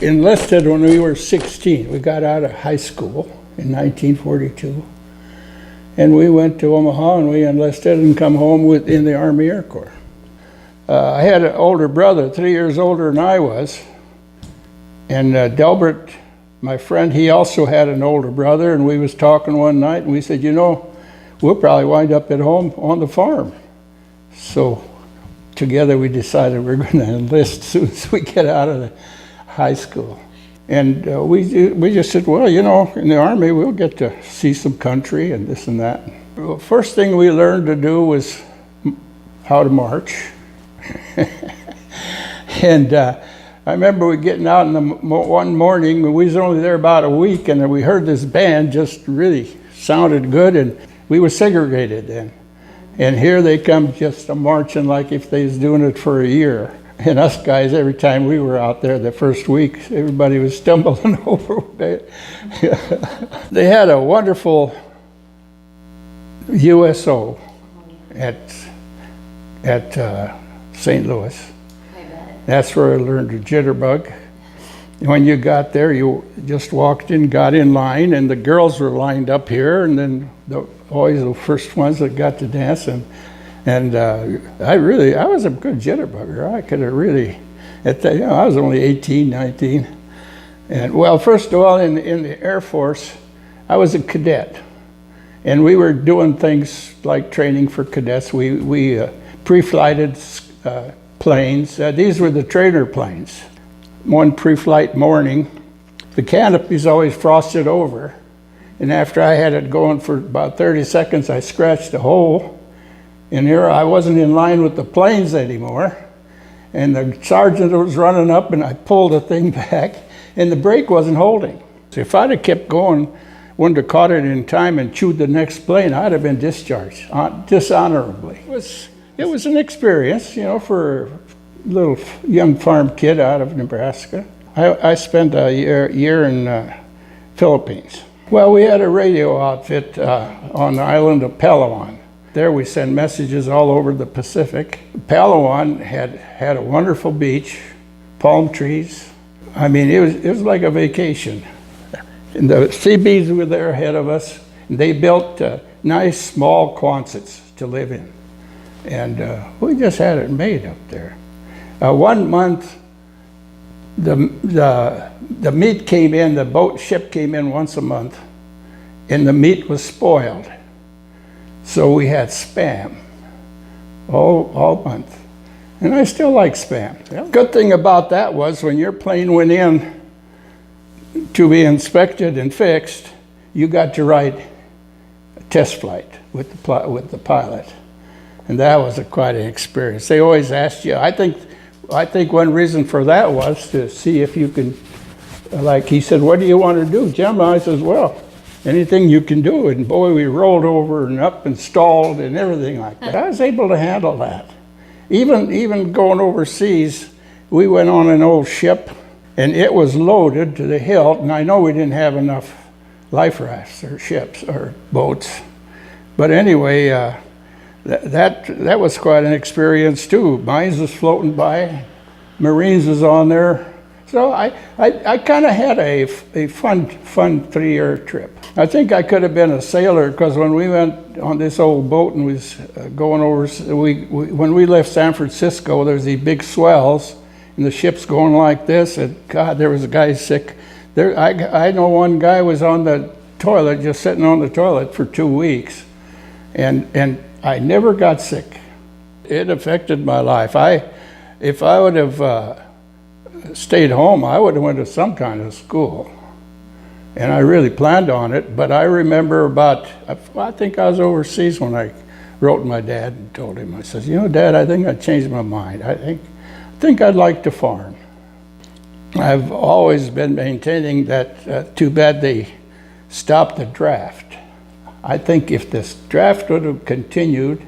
enlisted when we were 16. We got out of high school in 1942. And we went to Omaha and we enlisted and come home in the Army Air Corps. I had an older brother, 3 years older than I was. And Delbert, my friend, he also had an older brother, and we was talking one night and we said, you know, we'll probably wind up at home on the farm. So together we decided we're going to enlist as soon as we get out of the high school. And we just said, well, you know, in the Army we'll get to see some country and this and that. Well, first thing we learned to do was how to march. And I remember we getting out in the one morning, we was only there about a week, and we heard this band just really sounded good, and we were segregated then. And here they come just marching like if they was doing it for a year. And us guys, every time we were out there the first week, everybody was stumbling over. They had a wonderful USO at St. Louis. That's where I learned the jitterbug. When you got there, you just walked in, got in line, and the girls were lined up here, and then always the first ones that got to dance. And I was a good jitterbugger. I could have really, I was only 18, 19. And well, first of all, in the Air Force, I was a cadet. And we were doing things like training for cadets. We pre-flighted planes. These were the trainer planes. One pre-flight morning, the canopy's always frosted over. And after I had it going for about 30 seconds, I scratched a hole. And here I wasn't in line with the planes anymore. And the sergeant was running up and I pulled the thing back and the brake wasn't holding. So if I'd have kept going, wouldn't have caught it in time and chewed the next plane, I'd have been discharged dishonorably. It was an experience, you know, for a little young farm kid out of Nebraska. I spent a year in Philippines. Well, we had a radio outfit on the island of Palawan. There we send messages all over the Pacific. Palawan had a wonderful beach, palm trees. I mean, it was like a vacation. And the Seabees were there ahead of us. And they built nice small Quonsets to live in. And we just had it made up there. 1 month, the meat came in, the ship came in once a month, and the meat was spoiled. So we had Spam all month. And I still like Spam. The good thing about that was when your plane went in to be inspected and fixed, you got to ride a test flight with the pilot. And that was quite an experience. They always asked you, I think one reason for that was to see if you can, like he said, what do you want to do, Jim? I says, well, anything you can do. And boy, we rolled over and up and stalled and everything like that. I was able to handle that. Even going overseas, we went on an old ship and it was loaded to the hilt. And I know we didn't have enough life rafts or ships or boats. But anyway, that was quite an experience too. Mines was floating by, Marines was on there. So I kind of had a fun 3-year trip. I think I could have been a sailor because when we went on this old boat and was going over, when we left San Francisco, there's these big swells and the ship's going like this, and God, there was a guy sick. I know one guy was on the toilet, just sitting on the toilet for 2 weeks, and I never got sick. It affected my life. If I would have stayed home, I would have went to some kind of school. And I really planned on it, but I remember I think I was overseas when I wrote my dad and told him, I said, you know, Dad, I think I changed my mind. I think I'd like to farm. I've always been maintaining that too bad they stopped the draft. I think if this draft would have continued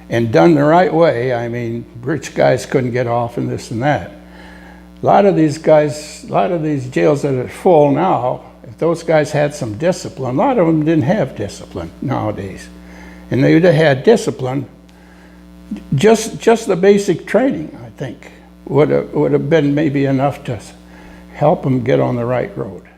and done the right way, I mean, rich guys couldn't get off and this and that. A lot of these jails that are full now, if those guys had some discipline, a lot of them didn't have discipline nowadays. And they would have had discipline, just the basic training, I think, would have been maybe enough to help them get on the right road.